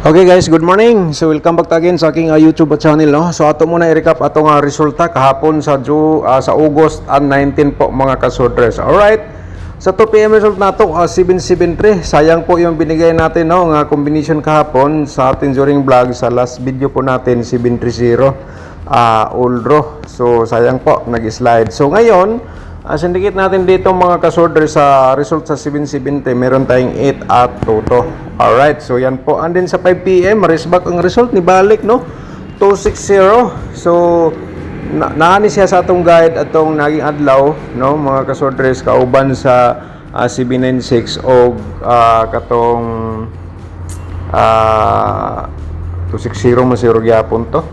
Okay guys, good morning. So welcome back again sa aking YouTube channel, no. So ato muna i-recap atong resulta kahapon sa August 19 po mga kasodres. All right. Sa 2 PM result nato 773. Sayang po yung binigay natin, no, nga combination kahapon sa ating during vlog sa last video po natin 730 Uldro. So sayang po nag-slide. So ngayon sindikit natin dito mga kasodre sa result sa 770, meron tayong 8 at 2. Alright, so yan po. And then sa 5 PM, race back ang result ni balik, no? 260. So, naani siya sa atong guide atong naging adlaw, no? Mga kasodres, kauban sa 796 o katong 260 masiro gyapon to.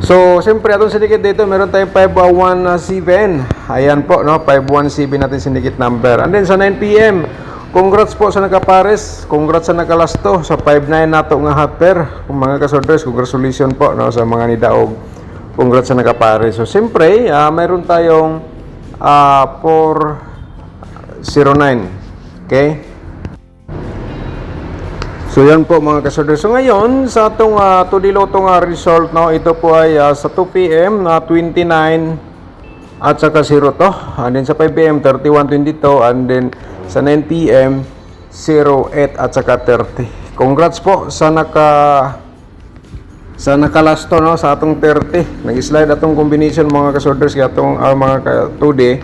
So, siyempre, atong syndicate dito, meron tayong 517. Ayan po, no? 517 natin syndicate number. And then, sa 9 PM, congrats po sa nakapares. Congrats sa nakalasto. Sa 59 nato nga hopper. Mga kasodres, congratulations po, no? Sa mga nidaog. Congrats sa nakapares. So, siyempre, meron tayong 409. Okay? So yan po mga kasodre. So ngayon sa atong tudilotong result, no, ito po ay sa 2 PM 29 at saka 0 to. And then sa 5 PM 3122 and then sa 9 PM 08 at saka 30. Congrats po sa nakalasto, no, sa atong 30. Nag-slide atong combination mga kasodres kaya atong mga 2D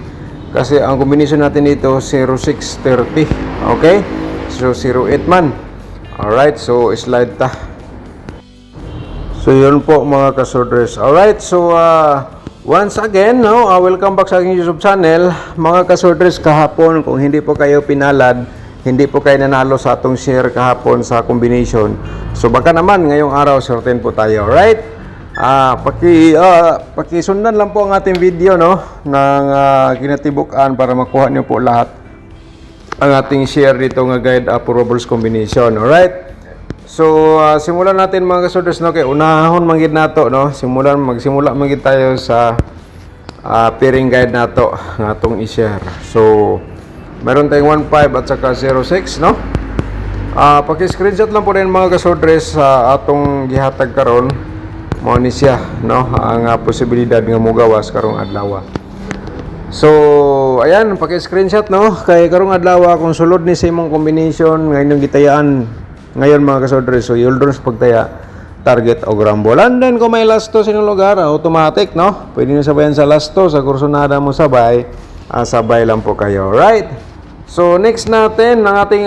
kasi ang combination natin dito 0630. Okay? So 08 man. Alright, so slide ta. So yun po mga kasodres. Alright, so once again, no, welcome back sa aking YouTube channel. Mga kasodres, kahapon kung hindi po kayo pinalad, hindi po kayo nanalo sa atong share kahapon sa combination. So baka naman ngayong araw certain po tayo. Alright? Pakisundan lang po ang ating video, no, ng kinatibukan para makuha niyo po lahat ang ating share dito nga guide probables combination. Alright, so simulan natin mga kasodres, no, kay unahon manggid nato, no, magsimula manggid tayo sa pairing guide nato nga atong i-share. So meron tayong 15 at saka 06, no. Paki-screenshot lang po din mga kasodres sa atong gihatag karon mo ni siya, no, ang posibilidad nga mogawas karong adlaw. So, ayan, paki-screenshot, no, kay karong adlaw kung sulod ni sa imong combination ngayon yung gitayaan ngayon mga kasodre. So, yuldron sa pagtaya target o grumble. And then kung may lasto sa inyong lugar, automatic, no, pwede nyo sabayan sa lasto, sa kursonada mo sabay, sabay lang po kayo. Right? So, next natin ang ating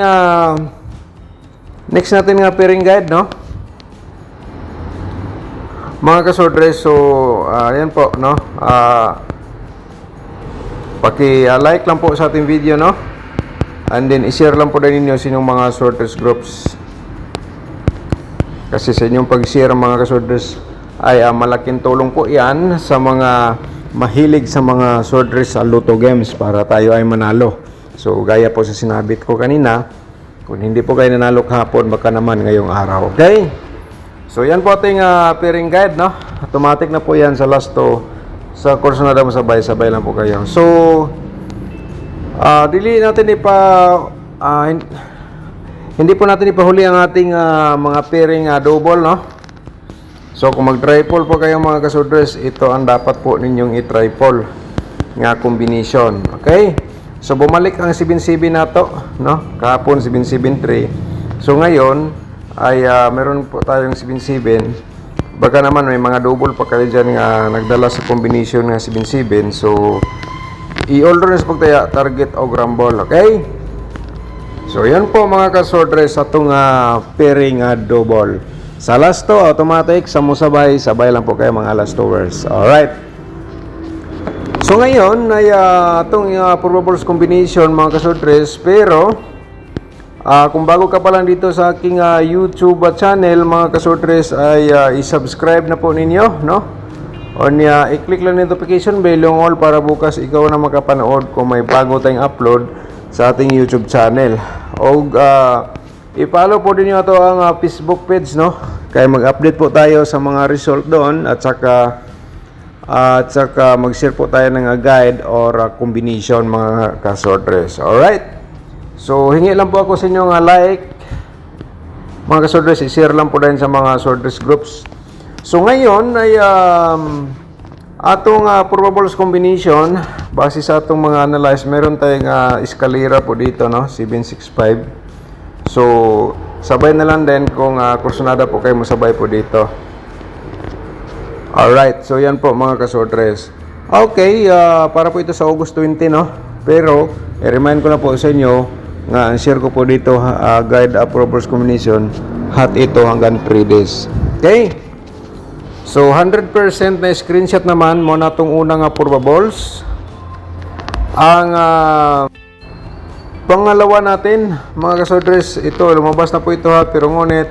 nga pairing guide, no, mga kasodre. So, ayan po, no, paki-like lang po sa ating video, no, and then i-share lang po din ninyo sa inyong mga sorters groups kasi sa inyong pag-share mga kasorders ay malaking tulong po yan sa mga mahilig sa mga sorters sa Lotto games para tayo ay manalo. So gaya po sa sinabit ko kanina, kung hindi po kayo nanalo kahapon, baka naman ngayong araw. Okay, so yan po ating pairing guide, no, automatic na po yan sa lasto. Sa kurso na mo sabay-sabay lang po kayo. So, dili natin hindi po natin ipahuli ang ating mga pairing double, no. So, kung mag-triple po kayo mga kasodres, ito ang dapat po ninyong i-triple nga combination. Okay? So, bumalik ang 77 nato, no. Kahapon 773. So, ngayon ay meron po tayong 77. Baka naman may mga double pa kayo dyan nga nagdala sa combination nga 7-7. So, i-order na sa pagtaya target o grumble. Okay? So, yan po mga kasordres sa itong pairing double. Sa lasto, automatic, sa musabay, sabay lang po kayo mga lastowers. Alright. So, ngayon ay itong probables combination mga kasordres. Pero kung bago ka pa lang dito sa aking YouTube channel mga kasordres ay i-subscribe na po ninyo, no? O i-click lang notification bell yung all para bukas ikaw na makapanood kung may bago tayong upload sa ating YouTube channel. O i-follow po din nyo ito ang Facebook page, no? Kaya mag-update po tayo sa mga result doon at saka mag-share po tayo ng guide or combination mga kasordres. Alright? So, hingi lang po ako sa inyo like, mga kasworders, i-share lang po din sa mga sworders groups. So ngayon ay atong probables combination base sa atong mga analyze, meron tayong escalera po dito, no, 765. So sabay na lang din kung kursunada po kayo mo sabay po dito. Alright, so yan po mga kasworders. Okay, para po ito sa August 20, no? Pero, i-remind ko na po sa inyo nga ang share ko po dito, guide probables combination, hot ito hanggang 3 days. Okay? So, 100% na screenshot naman mo na itong unang probables. Ang pangalawa natin, mga kasworders, ito, lumabas na po ito ha, pero ngunit,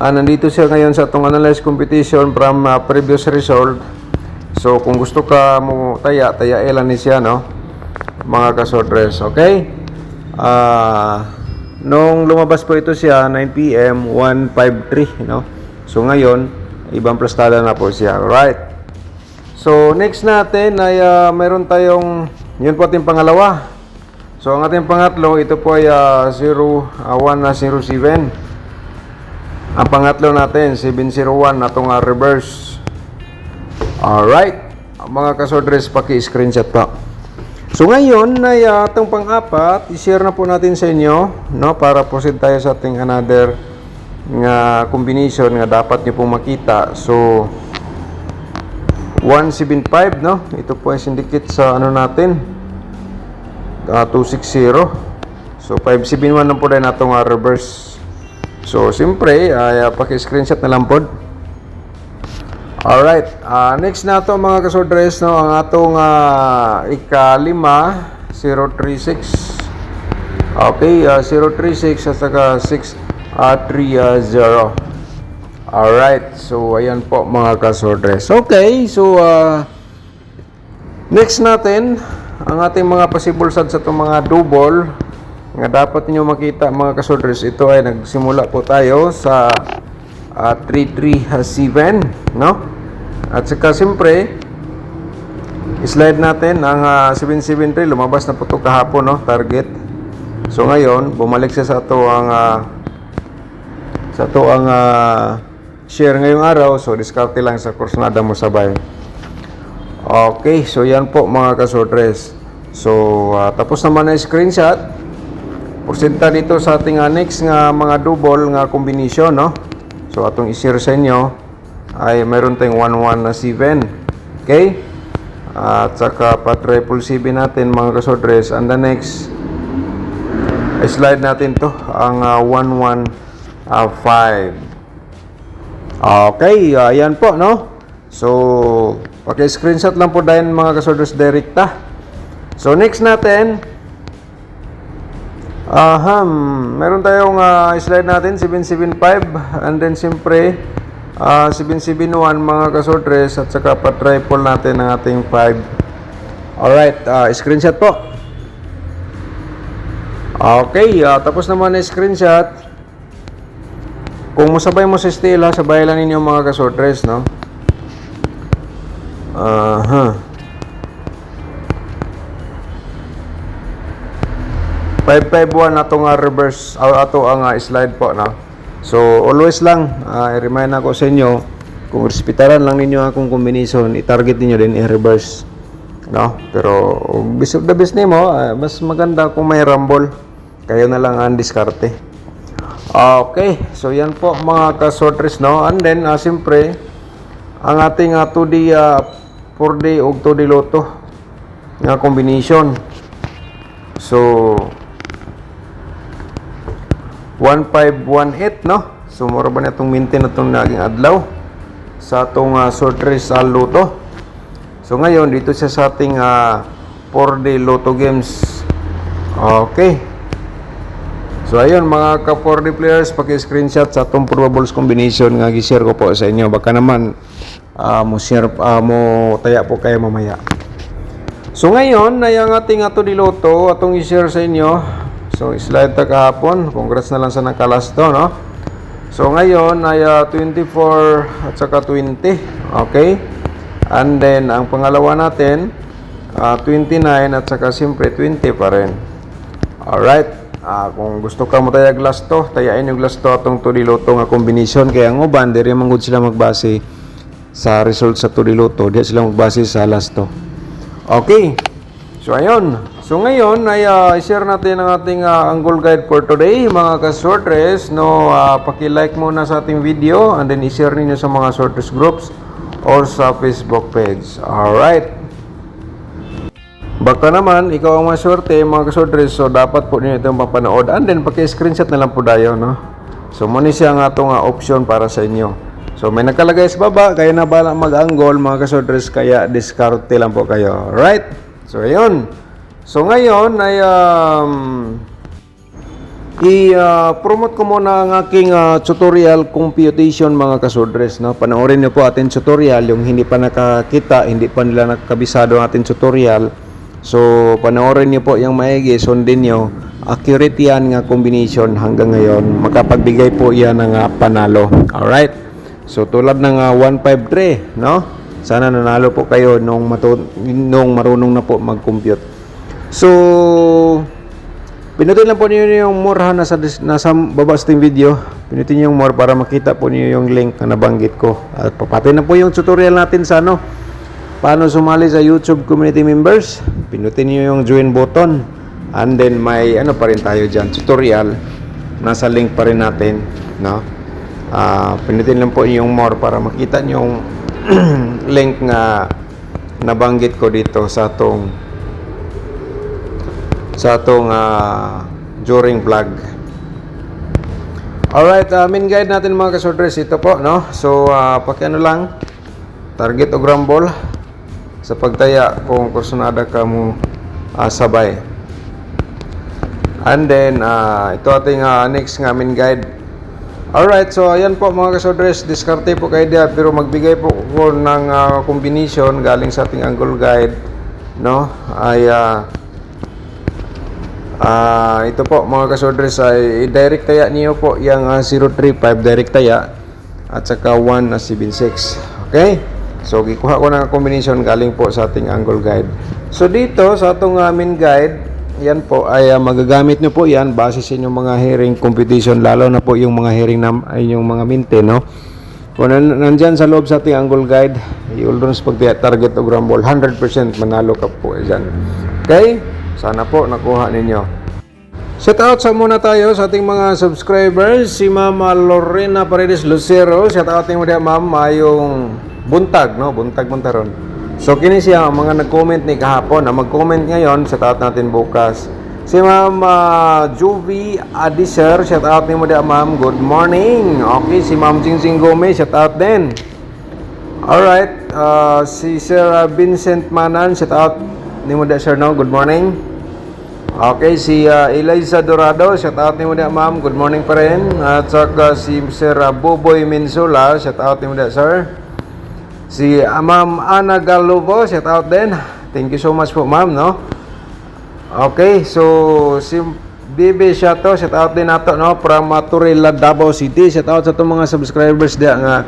nandito siya ngayon sa itong analyze competition from previous result. So, kung gusto ka mo tayain ni siya, no? Mga kasworders, okay? Nung lumabas po ito siya, 9 PM, 153, no? So, ngayon, ibang plastada na po siya. Alright. So, next natin ay meron tayong, yun po ating pangalawa. So, ang ating pangatlo, ito po ay 0107. Ang pangatlo natin, 701 na itong reverse. Alright. Mga kasworders, paki-screenshot pa. So ngayon, ay itong pang-apat, i-share na po natin sa inyo, no, para proceed tayo sa ating another nga combination nga dapat nyo pong makita. So, 175, no? Ito po ay syndicate sa ano natin, 260. So, 571 na po din na itong reverse. So, siyempre, paki-screenshot na lang po. Alright, next na ito mga kasworders, no, ang atong ika-5, 036. Okay, 036 at saka 630. Alright, so ayan po mga kasworders. Okay, so next natin, ang ating mga possible sad sa itong mga double nga dapat niyo makita mga kasworders. Ito ay nagsimula po tayo sa 337, no? At saka siyempre slide natin ang 773, lumabas na po ito kahapon, no? Target. So ngayon bumalik siya sa ito ang share ngayong araw. So diskarte lang sa kursunada mo sabay. Okay, so yan po mga kasworders. So tapos naman na screenshot. Porsinta dito sa ating next nga mga double nga combination, no? So atong i-share sa inyo ay meron tayong 1117. Okay? At saka pa 777 natin mga kasworders. And the next slide natin to ang 115. Okay, ayan po, no? So paki-screenshot lang po dahil mga kasworders direkta. So next natin, meron tayong slide natin 775 and then siyempre 771 mga kasworders at saka pa-triple natin ang ating 5. Alright, screenshot po. Okay, tapos naman na screenshot. Kung masabay mo sa stila, sabay lang ninyo mga kasworders, no? 551 atong reverse ato ang slide po, no? So always lang i-remind ako sa inyo, kung respetaran lang ninyo akong combination, i-target niyo din i-reverse, no? Pero best of the best nimo, mas maganda kung may rumble, kayo na lang ang diskarte. Okay, so yan po mga kasworders, no? And then siyempre ang ating 2D 4D ug 2D loto nga combination. So 1518, no? So mura ba na itong maintain na itong naging adlaw sa itong sortress loto. So ngayon dito siya sa ating 4D loto games. Okay, so ayun mga ka 4D players, paki-screenshot sa itong probables combination nga gi-share ko po sa inyo. Baka naman mo share mo taya po kayo mamaya. So ngayon ay ang ating di loto atong i-share sa inyo. So slide ta kahapon. Congrats na lang sa nakalas to, no? So ngayon ay 24 at saka 20. Okay? And then ang pangalawa natin 29 at saka siyempre 20 pa rin. Alright. kung gusto ka mo tayag last to, tayain yung last to atong tudiloto nga combination. Kaya ang uban diri man gud sila magbase sa result sa tudiloto, di sila magbase sa last to. Okay. So ayun. So ngayon ay i-share natin ang ating angle guide for today, mga ka-sortress, no. Paki-like muna sa ating video and then i-share niyo sa mga sortress groups or sa Facebook page. All right. Baka naman, ikaw ang maswerte, mga kasortress, so dapat po ninyo itong mapanood. And then, paki-screenshot na lang po tayo, no? So, muna siya nga itong option para sa inyo. So, may nakalagay sa baba, kaya na bala mag-angle, mga kasortress, kaya diskarte lang po kayo. Alright? So, ayun. So, ngayon ay i-promote ko muna ang aking tutorial computation, mga kasortress, no? Panoorin niyo po ating tutorial, yung hindi pa nakakita, hindi pa nila nakakabisado ang ating tutorial. So, panoorin niyo po yung maigi, sundin niyo. Accurate yan nga combination hanggang ngayon. Makapagbigay po yan ng panalo. Alright? So, tulad ng 153, no? Sana nanalo po kayo nung marunong na po mag-compute. So, pinutin lang po niyo yung more nasa baba sa ating video. Pinutin niyo yung more para makita po niyo yung link na nabanggit ko. At papatay na po yung tutorial natin sa paano sumali sa YouTube community members. Pinutin niyo yung join button. And then may pa rin tayo dyan, tutorial. Nasa link pa rin natin, no? Pinutin lang po yung more para makita niyo yung link nga nabanggit ko dito sa atong during vlog. Alright, main guide natin, mga kasortress, ito po, no? So, pakiano lang, target o grumble sa pagtaya kung kursunada ka mo sabay. And then, ito ating next nga main guide. Alright, so ayan po, mga kasortress, diskarte po kayo diya, pero magbigay po ko ng combination galing sa ating angle guide, no? Ay ito po, mga kasortress, ay direct taya niyo po yung 035 direct taya at saka 176. Okay? So, gikuha ko ng combination galing po sa ating angle guide. So, dito sa atong main guide, yan po ay magagamit nyo po yan base sa inyong mga hearing competition, lalo na po yung mga hearing ay yung mga minte, no? Kung nandyan sa loob sa ating angle guide, i-ulrons pag target o grumble, 100% manalo ka po dyan. Okay? Sana po nakuha ninyo. Shout out sa muna tayo sa ating mga subscribers. Si Mama Lorena Paredes Lucero. Shout out mo diya, ma'am, mayong buntag, no? Buntag ron. So, kini siya mga nag-comment ni kahapon. Mag-comment ngayon, shout out natin bukas. Si Ma'am Juvie Adiser, shout out mo diya, ma'am. Good morning. Okay, si Ma'am Jingsing Gomez, shout out din. Alright, si Sir Vincent Manan, shout out mo diya, sir, no? Good morning. Okay, si Eliza Dorado, shout out mo diya, ma'am. Good morning pa rin. At saka si Sir Boboy Minsula, shout out mo diya, sir. Si Ma'am Ana Galubo, shout out din. Thank you so much po, ma'am, no? Okay, so si Bibi Shato, shout out din nato, no? From Turela, Davao City. Shout out sa itong mga subscribers diya nga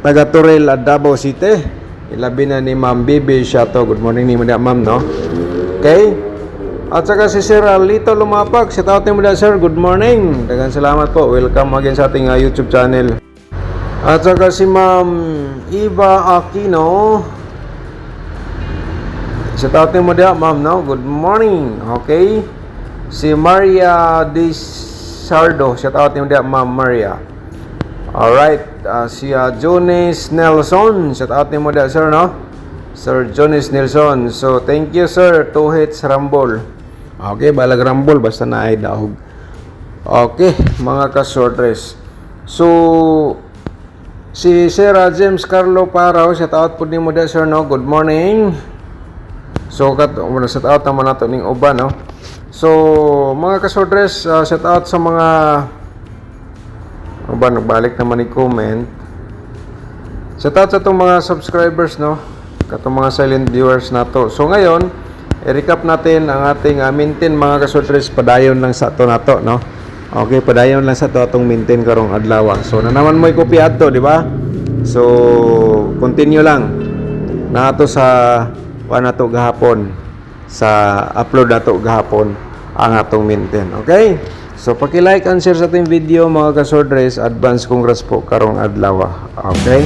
taga Turela, Davao City. Ilabi na ni Ma'am Bibi Shato. Good morning ni mo diya, ma'am, no? Okay. At saka si Sir Lito Lumapag, shout out ni mo diya, sir. Good morning. Daghang salamat po. Welcome again sa ating YouTube channel. At saka si Ma'am Iba Aquino, shout out mo diya, ma'am, no? Good morning. Okay. Si Maria De Sardo, shout out mo diya, ma'am Maria. Alright. Si Jonas Nelson, shout out mo diya, sir, no? Sir Jonas Nelson. So, thank you, sir. 2 hits rumble. Okay, balag rumble, basta na ay dahog. Okay, mga ka-sortress. So, si Sir James Carlo Parao, shout out po ni mo diya, sir, no? Good morning. So, shout out naman nato ning uban, no? So, mga ka-sortress, shout out sa mga uban, nagbalik naman ni comment. Shout out sa itong mga subscribers, no? Katong mga silent viewers nato. So, ngayon, i-recap natin ang ating maintain, mga ka-sortress. Padayon lang sa ito nato, no? Okay, padayon lang sa ito atong maintain karong adlaw. So, na naman mo i-copy ato, di ba? So, continue lang na ato sa nato gahapon, sa upload nato gahapon ang atong maintain. Okay? So paki-like and share sa ating video mga kasordres. Advance congrats po karong adlaw. Okay?